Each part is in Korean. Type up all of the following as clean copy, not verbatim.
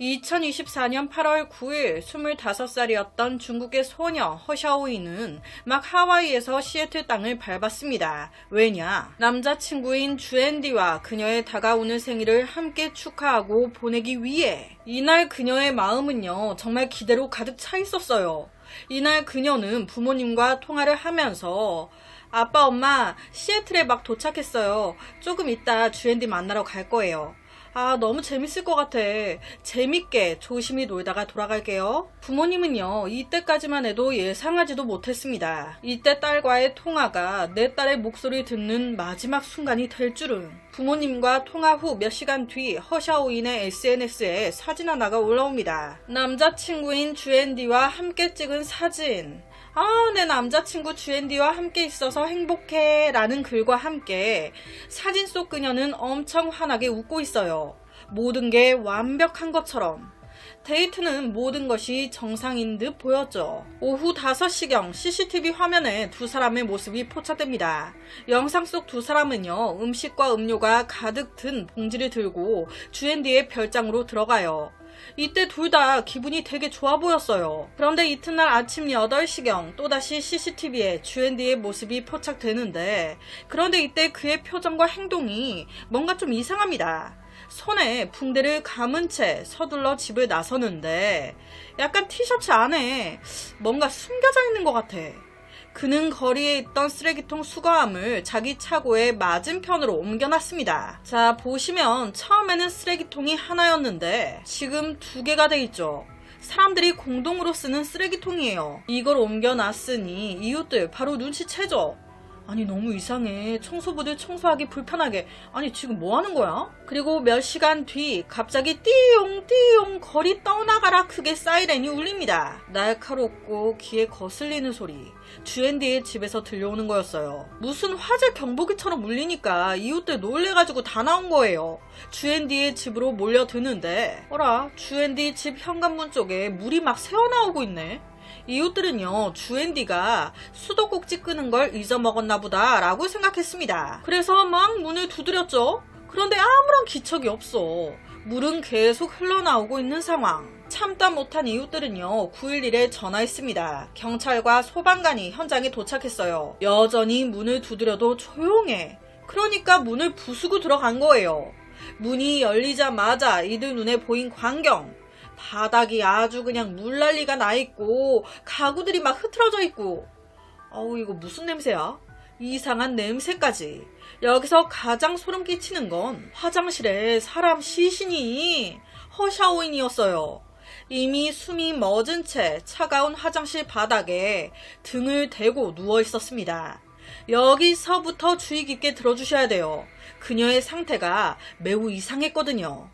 2024년 8월 9일 25살이었던 중국의 소녀 허샤오이는 막 하와이에서 시애틀 땅을 밟았습니다. 왜냐? 남자친구인 주앤디와 그녀의 다가오는 생일을 함께 축하하고 보내기 위해. 이날 그녀의 마음은요, 정말 기대로 가득 차 있었어요. 이날 그녀는 부모님과 통화를 하면서 아빠, 엄마, 시애틀에 막 도착했어요. 조금 이따 주앤디 만나러 갈 거예요. 아, 너무 재밌을 것 같아. 재밌게 조심히 놀다가 돌아갈게요. 부모님은요, 이때까지만 해도 예상하지도 못했습니다. 이때 딸과의 통화가 내 딸의 목소리 듣는 마지막 순간이 될 줄은. 부모님과 통화 후 몇 시간 뒤 허샤오인의 SNS에 사진 하나가 올라옵니다. 남자친구인 주앤디와 함께 찍은 사진. 아, 내 남자친구 주앤디와 함께 있어서 행복해 라는 글과 함께 사진 속 그녀는 엄청 환하게 웃고 있어요. 모든 게 완벽한 것처럼. 데이트는 모든 것이 정상인 듯 보였죠. 오후 5시경 CCTV 화면에 두 사람의 모습이 포착됩니다. 영상 속 두 사람은요, 음식과 음료가 가득 든 봉지를 들고 주앤디의 별장으로 들어가요. 이때 둘 다 기분이 되게 좋아 보였어요. 그런데 이튿날 아침 8시경 또다시 CCTV에 주앤디의 모습이 포착되는데, 그런데 이때 그의 표정과 행동이 뭔가 좀 이상합니다. 손에 붕대를 감은 채 서둘러 집을 나서는데 약간 티셔츠 안에 뭔가 숨겨져 있는 것 같아. 그는 거리에 있던 쓰레기통 수거함을 자기 차고의 맞은편으로 옮겨놨습니다. 자, 보시면 처음에는 쓰레기통이 하나였는데 지금 2개가 돼 있죠. 사람들이 공동으로 쓰는 쓰레기통이에요. 이걸 옮겨놨으니 이웃들 바로 눈치채죠. 아니, 너무 이상해. 청소부들 청소하기 불편하게. 아니, 지금 뭐 하는 거야? 그리고 몇 시간 뒤 갑자기 띠용 띠용 거리 떠나가라 크게 사이렌이 울립니다. 날카롭고 귀에 거슬리는 소리. 주앤디의 집에서 들려오는 거였어요. 무슨 화재 경보기처럼 울리니까 이웃들 놀래가지고 다 나온 거예요. 주앤디의 집으로 몰려드는데 어라, 주앤디 집 현관문 쪽에 물이 막 새어나오고 있네. 이웃들은요, 주앤디가 수도꼭지 끄는 걸 잊어먹었나 보다 라고 생각했습니다. 그래서 막 문을 두드렸죠. 그런데 아무런 기척이 없어. 물은 계속 흘러나오고 있는 상황. 참다 못한 이웃들은요, 911에 전화했습니다. 경찰과 소방관이 현장에 도착했어요. 여전히 문을 두드려도 조용해. 그러니까 문을 부수고 들어간 거예요. 문이 열리자마자 이들 눈에 보인 광경. 바닥이 아주 그냥 물난리가 나있고 가구들이 막 흐트러져 있고. 어우, 이거 무슨 냄새야? 이상한 냄새까지. 여기서 가장 소름 끼치는 건 화장실에 사람 시신이 허샤오인이었어요. 이미 숨이 멎은 채 차가운 화장실 바닥에 등을 대고 누워 있었습니다. 여기서부터 주의 깊게 들어주셔야 돼요. 그녀의 상태가 매우 이상했거든요.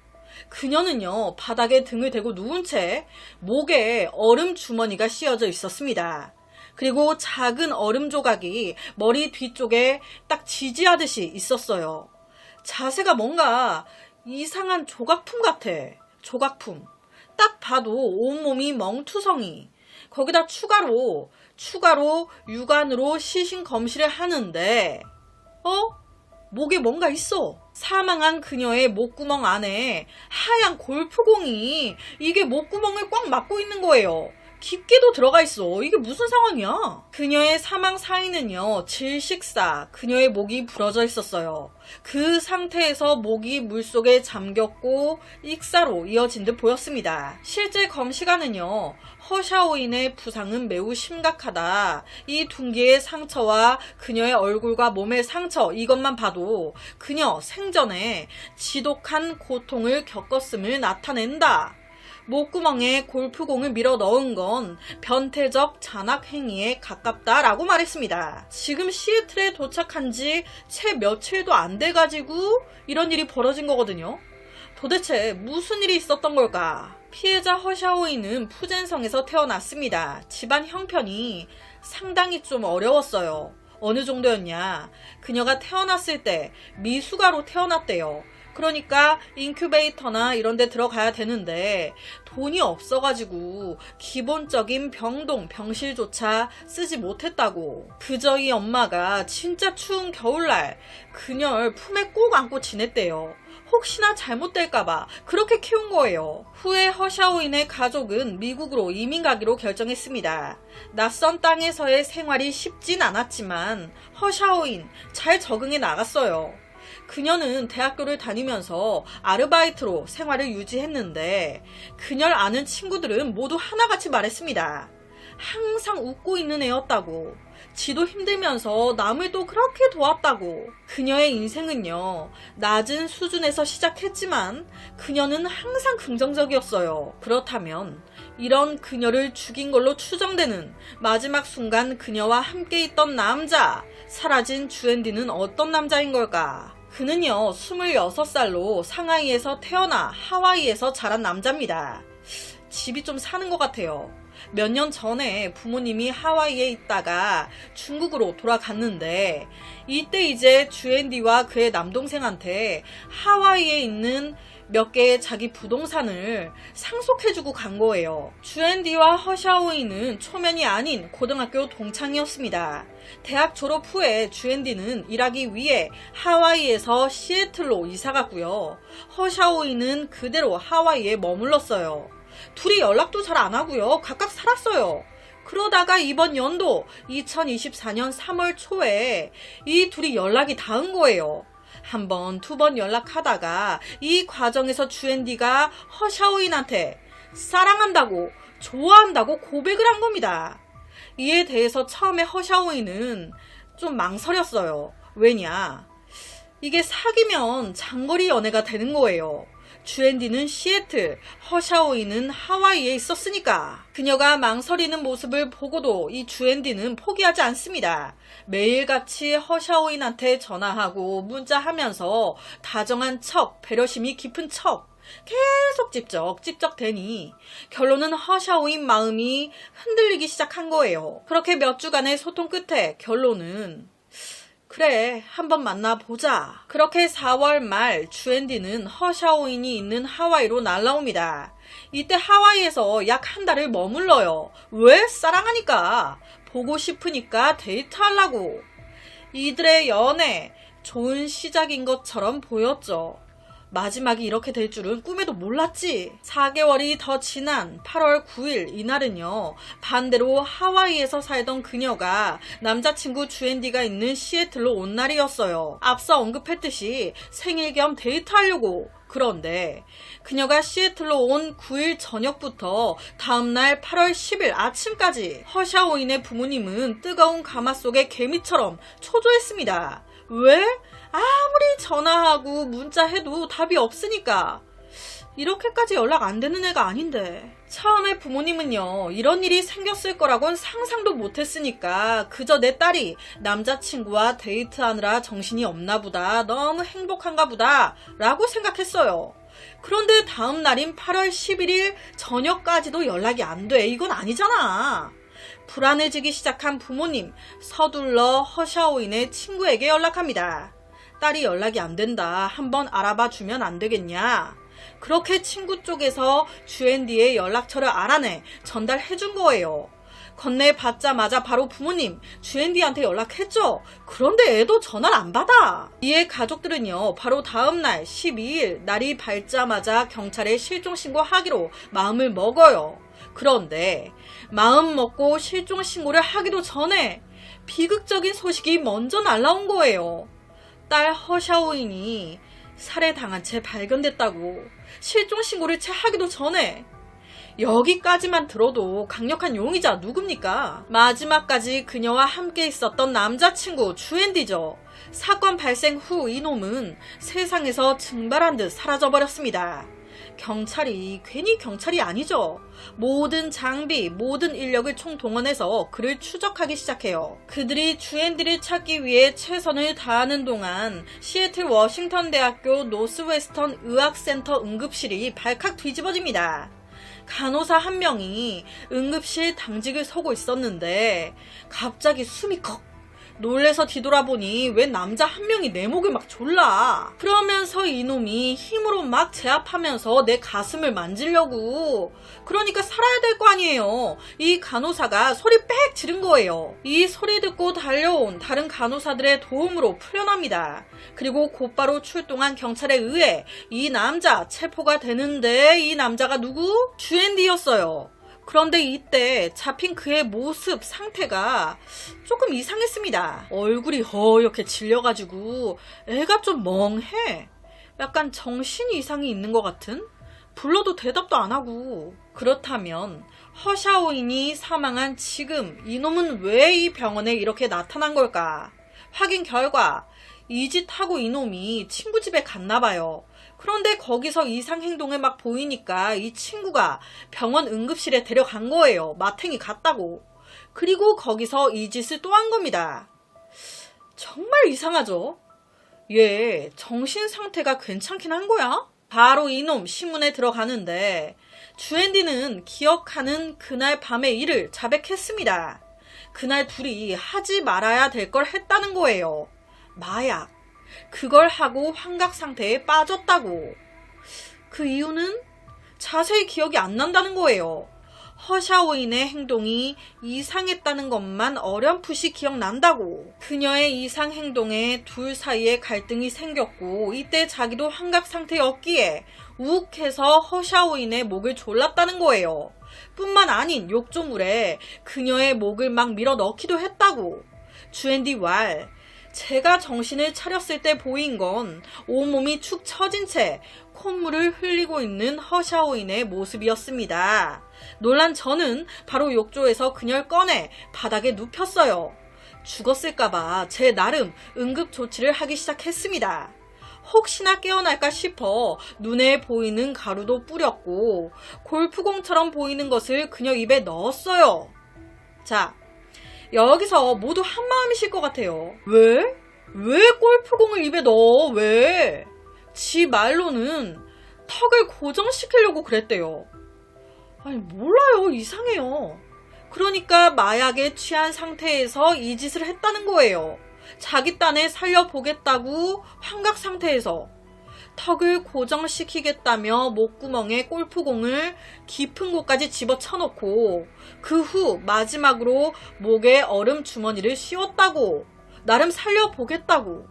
그녀는요, 바닥에 등을 대고 누운 채 목에 얼음 주머니가 씌어져 있었습니다. 그리고 작은 얼음 조각이 머리 뒤쪽에 딱 지지하듯이 있었어요. 자세가 뭔가 이상한 조각품 같아. 조각품. 딱 봐도 온몸이 멍투성이. 거기다 추가로 육안으로 시신 검시를 하는데 목에 뭔가 있어. 사망한 그녀의 목구멍 안에 하얀 골프공이 이게 목구멍을 꽉 막고 있는 거예요. 깊게도 들어가 있어. 이게 무슨 상황이야? 그녀의 사망 사인은요, 질식사, 그녀의 목이 부러져 있었어요. 그 상태에서 목이 물속에 잠겼고 익사로 이어진 듯 보였습니다. 실제 검시관은요, 허샤오인의 부상은 매우 심각하다. 이 둔기의 상처와 그녀의 얼굴과 몸의 상처, 이것만 봐도 그녀 생전에 지독한 고통을 겪었음을 나타낸다. 목구멍에 골프공을 밀어 넣은 건 변태적 잔악 행위에 가깝다라고 말했습니다. 지금 시애틀에 도착한 지 채 며칠도 안 돼가지고 이런 일이 벌어진 거거든요. 도대체 무슨 일이 있었던 걸까? 피해자 허샤오이는 푸젠성에서 태어났습니다. 집안 형편이 상당히 좀 어려웠어요. 어느 정도였냐? 그녀가 태어났을 때 미숙아로 태어났대요. 그러니까 인큐베이터나 이런 데 들어가야 되는데 돈이 없어가지고 기본적인 병실조차 쓰지 못했다고. 그저 이 엄마가 진짜 추운 겨울날 그녀를 품에 꼭 안고 지냈대요. 혹시나 잘못될까봐 그렇게 키운 거예요. 후에 허샤오인의 가족은 미국으로 이민 가기로 결정했습니다. 낯선 땅에서의 생활이 쉽진 않았지만 허샤오인 잘 적응해 나갔어요. 그녀는 대학교를 다니면서 아르바이트로 생활을 유지했는데 그녀를 아는 친구들은 모두 하나같이 말했습니다. 항상 웃고 있는 애였다고. 지도 힘들면서 남을 또 그렇게 도왔다고. 그녀의 인생은요, 낮은 수준에서 시작했지만 그녀는 항상 긍정적이었어요. 그렇다면 이런 그녀를 죽인 걸로 추정되는 마지막 순간 그녀와 함께 있던 남자, 사라진 주앤디는 어떤 남자인 걸까? 그는요, 26살로 상하이에서 태어나 하와이에서 자란 남자입니다. 집이 좀 사는 것 같아요. 몇 년 전에 부모님이 하와이에 있다가 중국으로 돌아갔는데 이때 이제 주앤디와 그의 남동생한테 하와이에 있는 몇 개의 자기 부동산을 상속해주고 간 거예요. 주앤디와 허샤오이는 초면이 아닌 고등학교 동창이었습니다. 대학 졸업 후에 주앤디는 일하기 위해 하와이에서 시애틀로 이사갔고요. 허샤오이는 그대로 하와이에 머물렀어요. 둘이 연락도 잘 안 하고요. 각각 살았어요. 그러다가 이번 연도 2024년 3월 초에 이 둘이 연락이 닿은 거예요. 한 번, 두 번 연락하다가 이 과정에서 주앤디가 허샤오인한테 사랑한다고, 좋아한다고 고백을 한 겁니다. 이에 대해서 처음에 허샤오인은 좀 망설였어요. 왜냐? 이게 사귀면 장거리 연애가 되는 거예요. 주앤디는 시애틀, 허샤오이는 하와이에 있었으니까. 그녀가 망설이는 모습을 보고도 이 주앤디는 포기하지 않습니다. 매일같이 허샤오인한테 전화하고 문자하면서 다정한 척, 배려심이 깊은 척 계속 찝쩍대니 결론은 허샤오인 마음이 흔들리기 시작한 거예요. 그렇게 몇 주간의 소통 끝에 결론은 그래, 한번 만나보자. 그렇게 4월 말 주앤디는 허샤오인이 있는 하와이로 날아옵니다. 이때 하와이에서 약 한 달을 머물러요. 왜? 사랑하니까. 보고 싶으니까 데이트하려고. 이들의 연애, 좋은 시작인 것처럼 보였죠. 마지막이 이렇게 될 줄은 꿈에도 몰랐지. 4개월이 더 지난 8월 9일 이날은요, 반대로 하와이에서 살던 그녀가 남자친구 주앤디가 있는 시애틀로 온 날이었어요. 앞서 언급했듯이 생일 겸 데이트하려고. 그런데 그녀가 시애틀로 온 9일 저녁부터 다음날 8월 10일 아침까지 허샤오인의 부모님은 뜨거운 가마 속의 개미처럼 초조했습니다. 왜? 아무리 전화하고 문자해도 답이 없으니까. 이렇게까지 연락 안 되는 애가 아닌데. 처음에 부모님은요, 이런 일이 생겼을 거라곤 상상도 못했으니까 그저 내 딸이 남자친구와 데이트하느라 정신이 없나 보다, 너무 행복한가 보다 라고 생각했어요. 그런데 다음 날인 8월 11일 저녁까지도 연락이 안 돼. 이건 아니잖아. 불안해지기 시작한 부모님, 서둘러 허샤오인의 친구에게 연락합니다. 딸이 연락이 안 된다. 한번 알아봐 주면 안 되겠냐? 그렇게 친구 쪽에서 주앤디의 연락처를 알아내 전달해 준 거예요. 건네받자마자 바로 부모님, 주앤디한테 연락했죠. 그런데 애도 전화를 안 받아. 이에 가족들은요, 바로 다음날 12일 날이 밝자마자 경찰에 실종신고하기로 마음을 먹어요. 그런데 마음 먹고 실종신고를 하기도 전에 비극적인 소식이 먼저 날라온 거예요. 딸 허샤오인이 살해당한 채 발견됐다고. 실종신고를 채 하기도 전에. 여기까지만 들어도 강력한 용의자 누굽니까? 마지막까지 그녀와 함께 있었던 남자친구 주앤디죠. 사건 발생 후 이놈은 세상에서 증발한 듯 사라져버렸습니다. 경찰이 괜히 경찰이 아니죠. 모든 장비, 모든 인력을 총동원해서 그를 추적하기 시작해요. 그들이 주앤디를 찾기 위해 최선을 다하는 동안 시애틀 워싱턴 대학교 노스웨스턴 의학센터 응급실이 발칵 뒤집어집니다. 간호사 한 명이 응급실 당직을 서고 있었는데 갑자기 숨이 컥 놀래서 뒤돌아보니 웬 남자 한 명이 내 목을 막 졸라. 그러면서 이놈이 힘으로 막 제압하면서 내 가슴을 만지려고. 그러니까 살아야 될 거 아니에요. 이 간호사가 소리 빽 지른 거예요. 이 소리 듣고 달려온 다른 간호사들의 도움으로 풀려납니다. 그리고 곧바로 출동한 경찰에 의해 이 남자 체포가 되는데, 이 남자가 누구? 주앤디였어요. 그런데 이때 잡힌 그의 모습 상태가 조금 이상했습니다. 얼굴이 허옇게 질려가지고 애가 좀 멍해. 약간 정신 이상이 있는 것 같은? 불러도 대답도 안 하고. 그렇다면 허샤오인이 사망한 지금 이놈은 왜 이 병원에 이렇게 나타난 걸까? 확인 결과 이 짓 하고 이놈이 친구 집에 갔나 봐요. 그런데 거기서 이상 행동을 막 보이니까 이 친구가 병원 응급실에 데려간 거예요. 마탱이 갔다고. 그리고 거기서 이 짓을 또 한 겁니다. 정말 이상하죠? 얘 정신 상태가 괜찮긴 한 거야? 바로 이놈 신문에 들어가는데 주앤디는 기억하는 그날 밤의 일을 자백했습니다. 그날 둘이 하지 말아야 될 걸 했다는 거예요. 마약. 그걸 하고 환각 상태에 빠졌다고. 그 이유는 자세히 기억이 안 난다는 거예요. 허샤오인의 행동이 이상했다는 것만 어렴풋이 기억난다고. 그녀의 이상 행동에 둘 사이에 갈등이 생겼고 이때 자기도 환각 상태였기에 욱해서 허샤오인의 목을 졸랐다는 거예요. 뿐만 아닌 욕조물에 그녀의 목을 막 밀어 넣기도 했다고. 주앤디 왈. 제가 정신을 차렸을 때 보인 건 온몸이 축 처진 채 콧물을 흘리고 있는 허샤오인의 모습이었습니다. 놀란 저는 바로 욕조에서 그녀를 꺼내 바닥에 눕혔어요. 죽었을까봐 제 나름 응급조치를 하기 시작했습니다. 혹시나 깨어날까 싶어 눈에 보이는 가루도 뿌렸고 골프공처럼 보이는 것을 그녀 입에 넣었어요. 자, 여기서 모두 한마음이실 것 같아요. 왜? 왜 골프공을 입에 넣어? 왜? 지 말로는 턱을 고정시키려고 그랬대요. 아니 몰라요. 이상해요. 그러니까 마약에 취한 상태에서 이 짓을 했다는 거예요. 자기 딴에 살려보겠다고 환각 상태에서. 턱을 고정시키겠다며 목구멍에 골프공을 깊은 곳까지 집어쳐놓고 그 후 마지막으로 목에 얼음 주머니를 씌웠다고. 나름 살려보겠다고.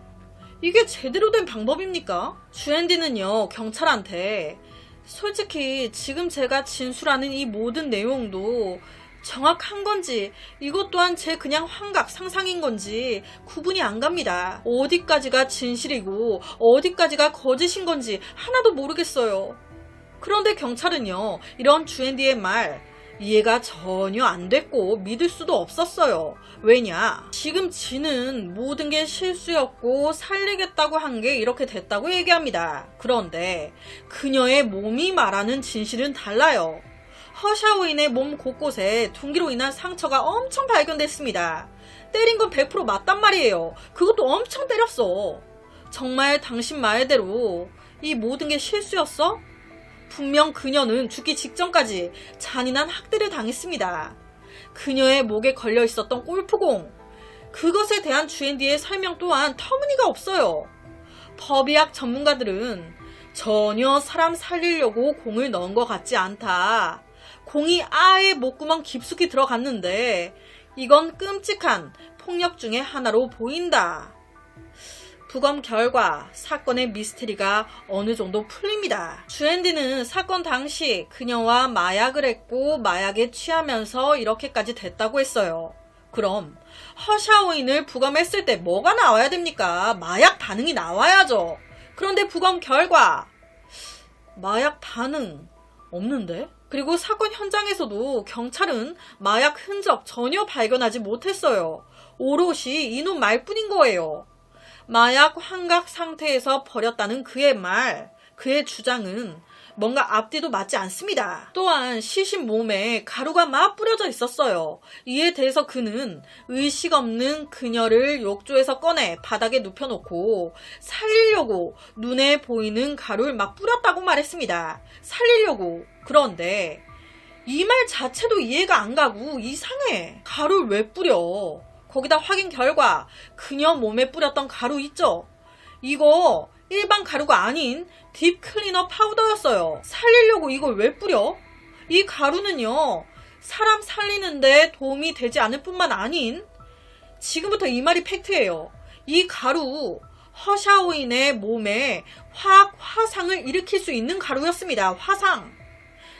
이게 제대로 된 방법입니까? 주앤디는요 경찰한테 솔직히 지금 제가 진술하는 이 모든 내용도 정확한 건지 이것 또한 제 그냥 환각 상상인 건지 구분이 안 갑니다. 어디까지가 진실이고 어디까지가 거짓인 건지 하나도 모르겠어요. 그런데 경찰은요 이런 주앤디의 말 이해가 전혀 안 됐고 믿을 수도 없었어요. 왜냐? 지금 지는 모든 게 실수였고 살리겠다고 한 게 이렇게 됐다고 얘기합니다. 그런데 그녀의 몸이 말하는 진실은 달라요. 허샤오인의 몸 곳곳에 둔기로 인한 상처가 엄청 발견됐습니다. 때린 건 100% 맞단 말이에요. 그것도 엄청 때렸어. 정말 당신 말대로 이 모든 게 실수였어? 분명 그녀는 죽기 직전까지 잔인한 학대를 당했습니다. 그녀의 목에 걸려 있었던 골프공, 그것에 대한 주앤디의 설명 또한 터무니가 없어요. 법의학 전문가들은 전혀 사람 살리려고 공을 넣은 것 같지 않다. 공이 아예 목구멍 깊숙이 들어갔는데 이건 끔찍한 폭력 중의 하나로 보인다. 부검 결과 사건의 미스테리가 어느 정도 풀립니다. 주앤디는 사건 당시 그녀와 마약을 했고 마약에 취하면서 이렇게까지 됐다고 했어요. 그럼 허샤오인을 부검했을 때 뭐가 나와야 됩니까? 마약 반응이 나와야죠. 그런데 부검 결과 마약 반응 없는데? 그리고 사건 현장에서도 경찰은 마약 흔적 전혀 발견하지 못했어요. 오롯이 이놈 말뿐인 거예요. 마약 환각 상태에서 버렸다는 그의 말, 그의 주장은 뭔가 앞뒤도 맞지 않습니다. 또한 시신 몸에 가루가 막 뿌려져 있었어요. 이에 대해서 그는 의식 없는 그녀를 욕조에서 꺼내 바닥에 눕혀놓고 살리려고 눈에 보이는 가루를 막 뿌렸다고 말했습니다. 살리려고. 그런데 이 말 자체도 이해가 안 가고 이상해. 가루를 왜 뿌려? 거기다 확인 결과 그녀 몸에 뿌렸던 가루 있죠? 이거 일반 가루가 아닌 딥클리너 파우더였어요. 살리려고 이걸 왜 뿌려? 이 가루는요, 사람 살리는데 도움이 되지 않을 뿐만 아닌, 지금부터 이 말이 팩트예요. 이 가루 허샤오인의 몸에 화학 화상을 일으킬 수 있는 가루였습니다. 화상.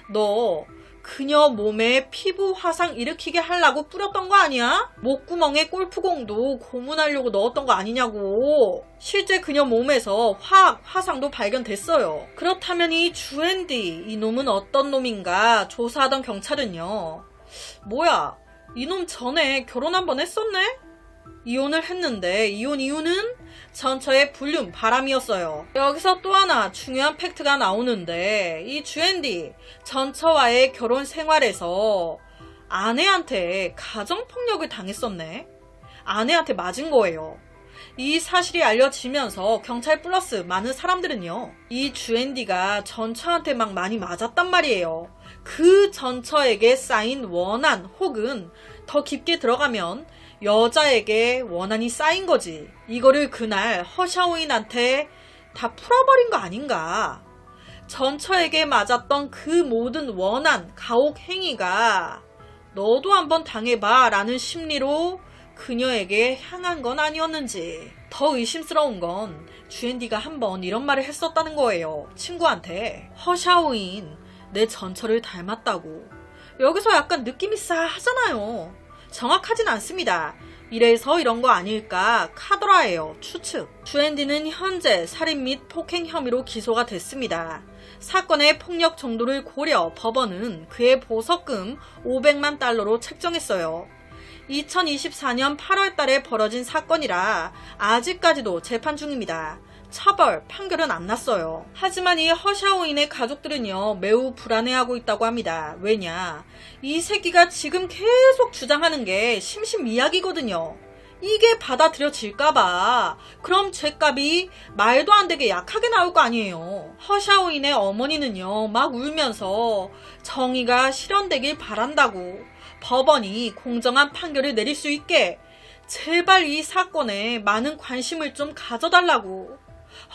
너 그녀 몸에 피부 화상 일으키게 하려고 뿌렸던 거 아니야? 목구멍에 골프공도 고문하려고 넣었던 거 아니냐고. 실제 그녀 몸에서 화학 화상도 발견됐어요. 그렇다면 이 주앤디, 이놈은 어떤 놈인가 조사하던 경찰은요, 뭐야, 이놈 전에 결혼 한번 했었네? 이혼을 했는데 이혼 이유는 전처의 불륜 바람이었어요. 여기서 또 하나 중요한 팩트가 나오는데, 이 주앤디 전처와의 결혼 생활에서 아내한테 가정폭력을 당했었네. 아내한테 맞은 거예요. 이 사실이 알려지면서 경찰 플러스 많은 사람들은요, 이 주앤디가 전처한테 막 많이 맞았단 말이에요. 그 전처에게 쌓인 원한 혹은 더 깊게 들어가면 여자에게 원한이 쌓인 거지. 이거를 그날 허샤오인한테 다 풀어버린 거 아닌가. 전처에게 맞았던 그 모든 원한, 가혹 행위가 너도 한번 당해봐 라는 심리로 그녀에게 향한 건 아니었는지. 더 의심스러운 건 주앤디가 한번 이런 말을 했었다는 거예요. 친구한테. 허샤오인, 내 전처를 닮았다고. 여기서 약간 느낌이 싸하잖아요. 정확하진 않습니다. 이래서 이런 거 아닐까 카더라예요. 추측. 주앤디는 현재 살인 및 폭행 혐의로 기소가 됐습니다. 사건의 폭력 정도를 고려 법원은 그의 보석금 500만 달러로 책정했어요. 2024년 8월 달에 벌어진 사건이라 아직까지도 재판 중입니다. 처벌, 판결은 안 났어요. 하지만 이 허샤오인의 가족들은요, 매우 불안해하고 있다고 합니다. 왜냐? 이 새끼가 지금 계속 주장하는 게 심신미약이거든요. 이게 받아들여질까봐. 그럼 죗값이 말도 안 되게 약하게 나올 거 아니에요. 허샤오인의 어머니는요, 막 울면서 정의가 실현되길 바란다고, 법원이 공정한 판결을 내릴 수 있게 제발 이 사건에 많은 관심을 좀 가져달라고.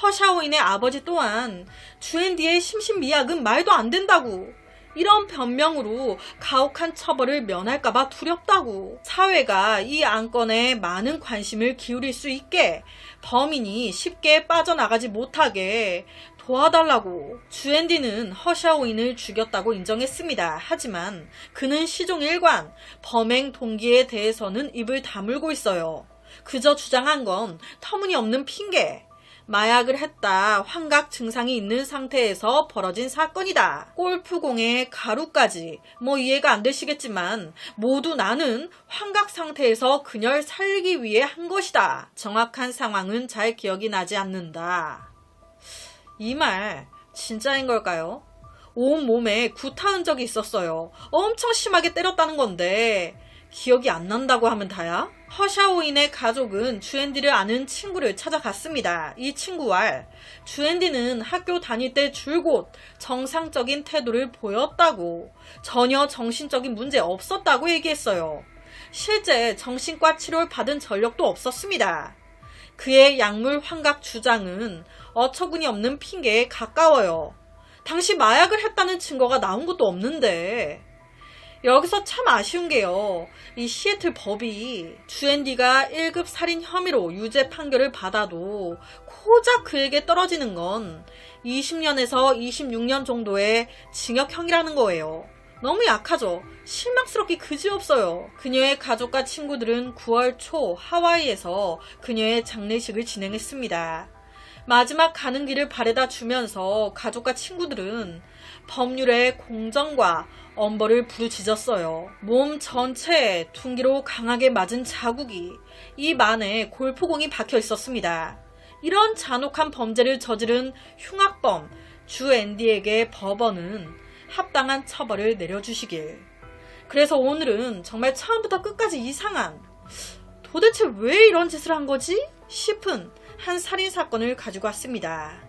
허샤오인의 아버지 또한 주앤디의 심신미약은 말도 안 된다고, 이런 변명으로 가혹한 처벌을 면할까봐 두렵다고, 사회가 이 안건에 많은 관심을 기울일 수 있게 범인이 쉽게 빠져나가지 못하게 도와달라고. 주앤디는 허샤오인을 죽였다고 인정했습니다. 하지만 그는 시종 일관, 범행 동기에 대해서는 입을 다물고 있어요. 그저 주장한 건 터무니없는 핑계. 마약을 했다, 환각 증상이 있는 상태에서 벌어진 사건이다, 골프공에 가루까지, 뭐 이해가 안 되시겠지만 모두 나는 환각 상태에서 그녀를 살리기 위해 한 것이다. 정확한 상황은 잘 기억이 나지 않는다. 이 말 진짜인 걸까요? 온몸에 구타 흔적이 있었어요. 엄청 심하게 때렸다는 건데 기억이 안 난다고 하면 다야? 허샤오인의 가족은 주앤디를 아는 친구를 찾아갔습니다. 이 친구와 주앤디는 학교 다닐 때 줄곧 정상적인 태도를 보였다고, 전혀 정신적인 문제 없었다고 얘기했어요. 실제 정신과 치료를 받은 전력도 없었습니다. 그의 약물 환각 주장은 어처구니 없는 핑계에 가까워요. 당시 마약을 했다는 증거가 나온 것도 없는데. 여기서 참 아쉬운 게요, 이 시애틀 법이 주앤디가 1급 살인 혐의로 유죄 판결을 받아도 고작 그에게 떨어지는 건 20년에서 26년 정도의 징역형이라는 거예요. 너무 약하죠? 실망스럽기 그지없어요. 그녀의 가족과 친구들은 9월 초 하와이에서 그녀의 장례식을 진행했습니다. 마지막 가는 길을 바래다 주면서 가족과 친구들은 법률의 공정과 엄벌을 부르짖었어요. 몸 전체에 둔기로 강하게 맞은 자국이, 입 안에 골프공이 박혀 있었습니다. 이런 잔혹한 범죄를 저지른 흉악범 주앤디에게 법원은 합당한 처벌을 내려주시길. 그래서 오늘은 정말 처음부터 끝까지 이상한, 도대체 왜 이런 짓을 한 거지? 싶은 한 살인사건을 가지고 왔습니다.